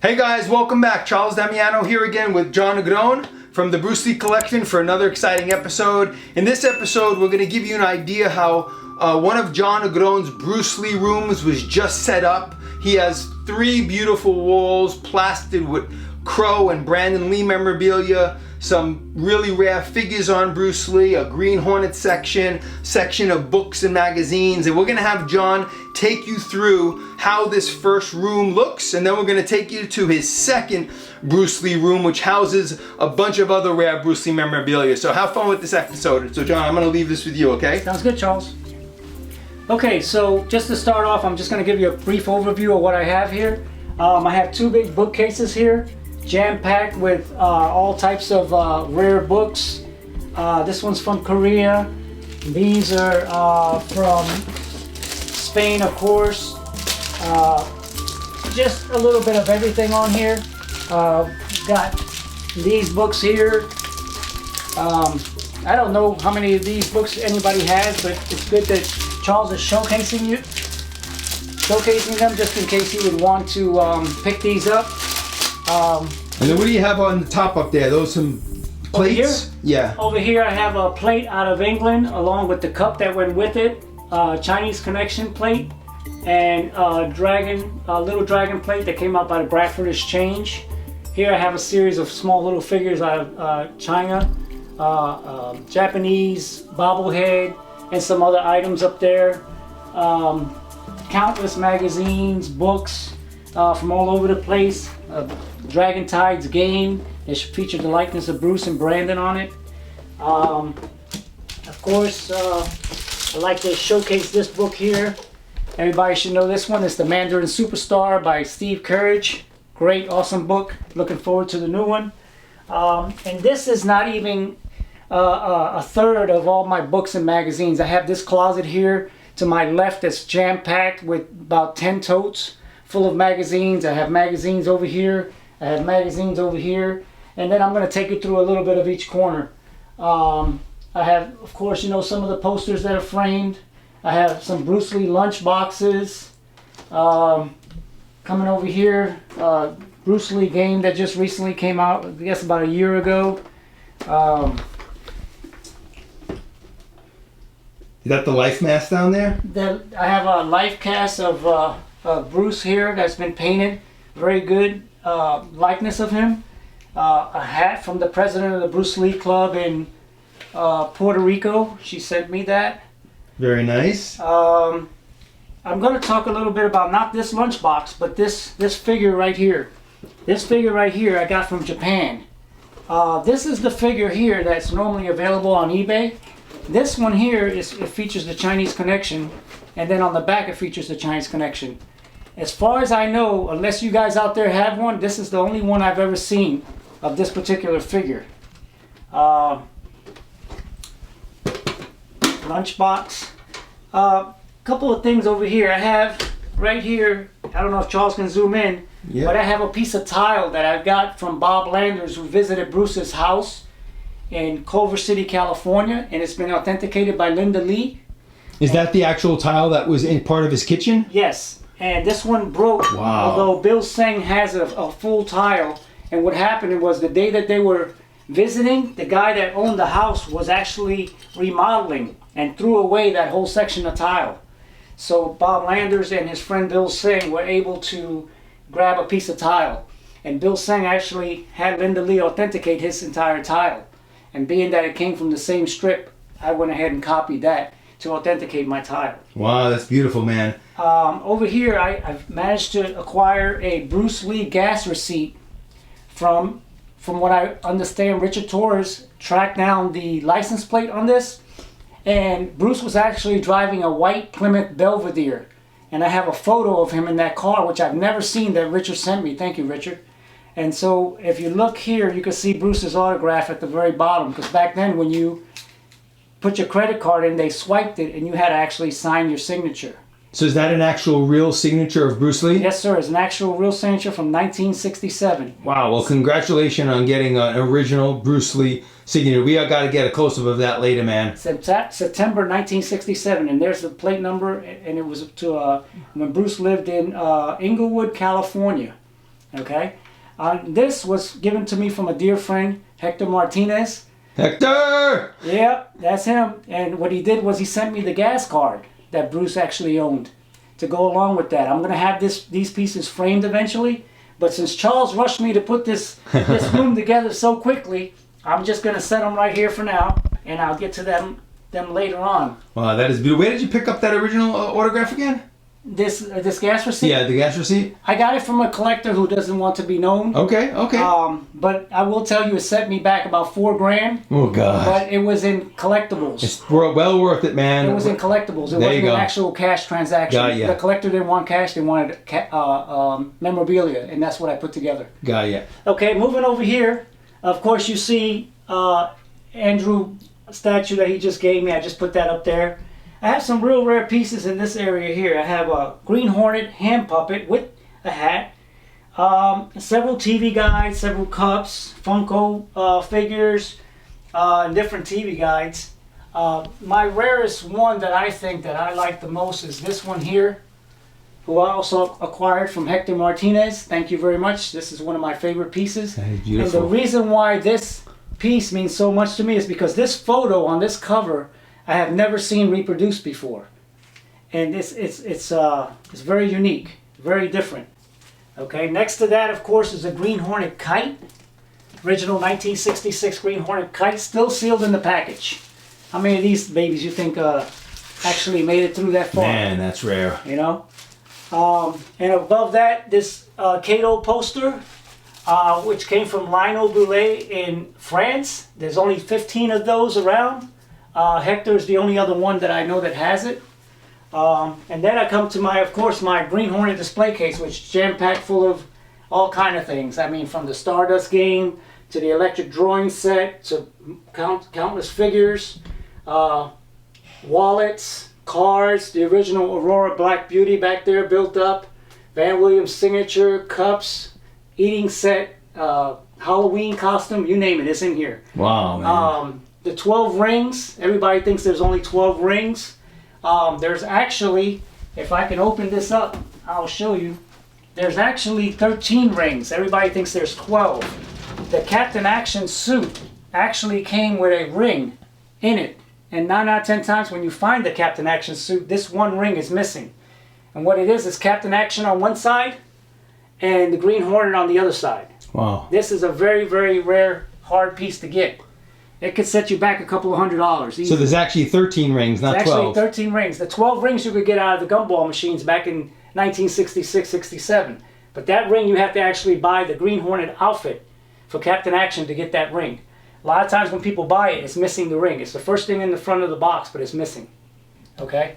Hey guys, welcome back. Charles Damiano here again with John Negron from the Bruce Lee collection for another exciting episode. In this episode, we're going to give you an idea how one of John Negron's Bruce Lee rooms was just set up. He has 3 beautiful walls plastered with Crow and Brandon Lee memorabilia, some really rare figures on Bruce Lee, a green Hornet section of books and magazines, and we're going to have John take you through how this first room looks, and then we're going to take you to his second Bruce Lee room, which houses a bunch of other rare Bruce Lee memorabilia. So have fun with this episode. So John, I'm going to leave this with you, okay? Sounds good, Charles. Okay, so just to start off, I'm just going to give you a brief overview of what I have here. I have 2 big bookcases here, jam-packed with all types of rare books. This one's from Korea. These are from Spain, of course. Just a little bit of everything on here. Got these books here. I don't know how many of these books anybody has, but it's good that Charles is showcasing them just in case you would want to pick these up. And then what do you have on the top up there? Those some plates? Yeah. Over here I have a plate out of England along with the cup that went with it. Chinese Connection plate and little dragon plate that came out by the Bradford Exchange. Here I have a series of small little figures out of China, Japanese bobblehead, and some other items up there. Countless magazines, books from all over the place. Dragon Tides game. It featured the likeness of Bruce and Brandon on it. Of course, I like to showcase this book here. Everybody should know this one. It's The Mandarin Superstar by Steve Courage. Great, awesome book. Looking forward to the new one. And this is not even a third of all my books and magazines. I have this closet here to my left that's jam-packed with about 10 totes full of magazines. I have magazines over here. I have magazines over here. And then I'm going to take you through a little bit of each corner. I have, of course, you know, some of the posters that are framed. I have some Bruce Lee lunch boxes. Coming over here, Bruce Lee game that just recently came out, I guess about a year ago. Is that the life mask down there? I have a life cast of Bruce here that's been painted. Very good likeness of him. A hat from the president of the Bruce Lee Club in Puerto Rico. She sent me that. Very nice. I'm going to talk a little bit about not this lunchbox, but this figure right here. This figure right here I got from Japan. This is the figure here that's normally available on eBay. This one here it features the Chinese Connection, and then on the back it features the Chinese Connection. As far as I know, unless you guys out there have one, this is the only one I've ever seen of this particular figure. Lunchbox. Couple of things over here. I have right here, I don't know if Charles can zoom in, but I have a piece of tile that I've got from Bob Landers, who visited Bruce's house in Culver City, California, and it's been authenticated by Linda Lee. Is that the actual tile that was in part of his kitchen? Yes, and this one broke. Wow. Although Bill Seng has a full tile, and what happened was the day that they were visiting, the guy that owned the house was actually remodeling and threw away that whole section of tile. So Bob Landers and his friend Bill Seng were able to grab a piece of tile, and Bill Seng actually had Linda Lee authenticate his entire tile. And being that it came from the same strip, I went ahead and copied that to authenticate my tile. Wow, that's beautiful, man. Over here, I've managed to acquire a Bruce Lee gas receipt from what I understand. Richard Torres tracked down the license plate on this, and Bruce was actually driving a white Plymouth Belvedere, and I have a photo of him in that car, which I've never seen, that Richard sent me. Thank you, Richard. And so if you look here, you can see Bruce's autograph at the very bottom, because back then when you put your credit card in, they swiped it and you had to actually sign your signature. So is that an actual real signature of Bruce Lee? Yes, sir. It's an actual real signature from 1967. Wow. Well, congratulations on getting an original Bruce Lee signature. We got to get a close-up of that later, man. September 1967, and there's the plate number, and it was to when Bruce lived in Inglewood, California. Okay. This was given to me from a dear friend, Hector Martinez. Hector! Yep, that's him. And what he did was he sent me the gas card that Bruce actually owned to go along with that. I'm going to have these pieces framed eventually, but since Charles rushed me to put this room together so quickly, I'm just going to set them right here for now, and I'll get to them later on. Wow, that is beautiful. Where did you pick up that original autograph again? This gas receipt? Yeah, the gas receipt? I got it from a collector who doesn't want to be known. Okay. But I will tell you, it set me back about $4,000. Oh, God. But it was in collectibles. It's well worth it, man. It was in collectibles. It wasn't an actual cash transaction. Got ya. The collector didn't want cash. They wanted memorabilia, and that's what I put together. Got ya. Okay, moving over here. Of course, you see Andrew statue that he just gave me. I just put that up there. I have some real rare pieces in this area here. I have a Green Hornet hand puppet with a hat, several TV guides, several cups, Funko figures, and different TV guides. My rarest one that I think that I like the most is this one here, who I also acquired from Hector Martinez. Thank you very much. This is one of my favorite pieces. That is beautiful. And the reason why this piece means so much to me is because this photo on this cover I have never seen reproduced before, and it's very unique, very different. Okay, next to that, of course, is a Green Hornet Kite, original 1966 Green Hornet Kite, still sealed in the package. How many of these babies you think actually made it through that far? Man, that's rare. You know, and above that, this Kato poster, which came from Lionel Blu-Ray in France. There's only 15 of those around. Hector is the only other one that I know that has it. And then I come to of course, my Green Hornet display case, which is jam-packed full of all kind of things. I mean, from the Stardust game to the electric drawing set to countless figures, wallets, cards, the original Aurora Black Beauty back there built up, Van Williams signature, cups, eating set, Halloween costume, you name it, it's in here. Wow, man. The 12 rings, everybody thinks there's only 12 rings. There's actually, if I can open this up, I'll show you. There's actually 13 rings. Everybody thinks there's 12. The Captain Action suit actually came with a ring in it. And 9 out of 10 times when you find the Captain Action suit, this one ring is missing. And what it is Captain Action on one side and the Green Hornet on the other side. Wow. This is a very, very rare, hard piece to get. It could set you back a couple of $100s. So there's actually 13 rings, not 12. Actually 13 rings. The 12 rings you could get out of the gumball machines back in 1966, 67. But that ring you have to actually buy the Green Hornet outfit for Captain Action to get that ring. A lot of times when people buy it, it's missing the ring. It's the first thing in the front of the box, but it's missing. Okay?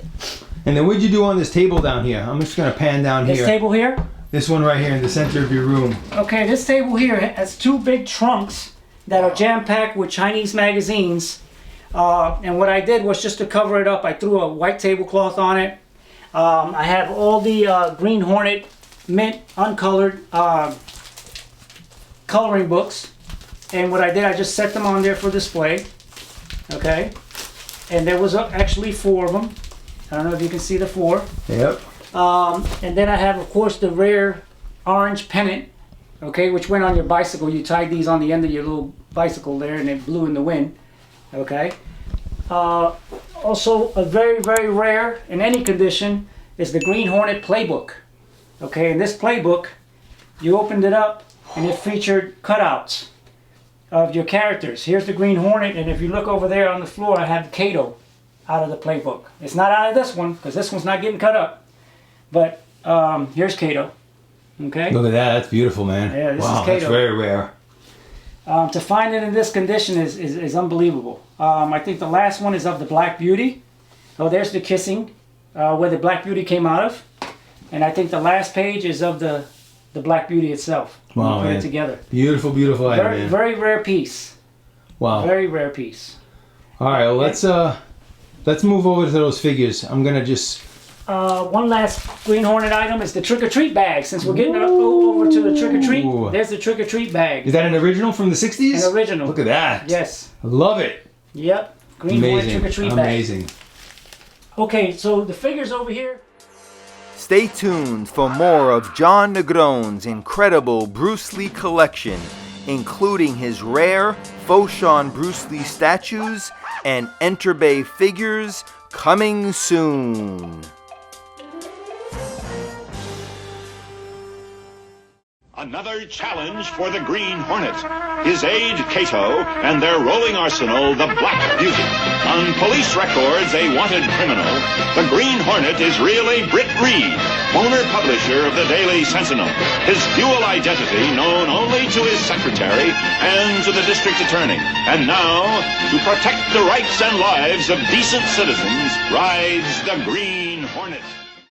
And then what'd you do on this table down here? I'm just going to pan down here. This table here? This one right here in the center of your room. Okay, this table here has two big trunks that are jam-packed with Chinese magazines. And what I did was just to cover it up, I threw a white tablecloth on it. I have all the Green Hornet mint uncolored coloring books. And what I did, I just set them on there for display. Okay. And there was actually 4 of them. I don't know if you can see the 4. Yep. And then I have, of course, the rare orange pennant. Okay, which went on your bicycle. You tied these on the end of your little bicycle there and it blew in the wind. Okay. Also, a very, very rare, in any condition, is the Green Hornet Playbook. Okay, in this playbook, you opened it up and it featured cutouts of your characters. Here's the Green Hornet, and if you look over there on the floor, I have Kato out of the playbook. It's not out of this one, because this one's not getting cut up. But here's Kato. Okay. Look at that. That's beautiful, man. Yeah, this wow, is Kato. That's very rare. To find it in this condition is unbelievable. I think the last one is of the Black Beauty. Oh, there's the kissing, where the Black Beauty came out of. And I think the last page is of the Black Beauty itself. Wow, put man. it together. Beautiful, beautiful item, Very, man. very rare piece. Wow. Very rare piece. All right, well, let's move over to those figures. I'm gonna just. One last Green Hornet item is the Trick or Treat bag. Since we're getting over to the Trick or Treat, there's the Trick or Treat bag. Is that an original from the 60s? An original. Look at that. Yes. I love it. Yep. Green Hornet Trick or Treat bag. Amazing. Okay, so the figures over here. Stay tuned for more of John Negron's incredible Bruce Lee collection, including his rare Foshan Bruce Lee statues and Enterbay figures, coming soon. Another challenge for the Green Hornet, his aide Kato, and their rolling arsenal, the Black Beauty. On police records, a wanted criminal, the Green Hornet is really Britt Reed, owner publisher of the Daily Sentinel. His dual identity known only to his secretary and to the district attorney. And now, to protect the rights and lives of decent citizens, rides the Green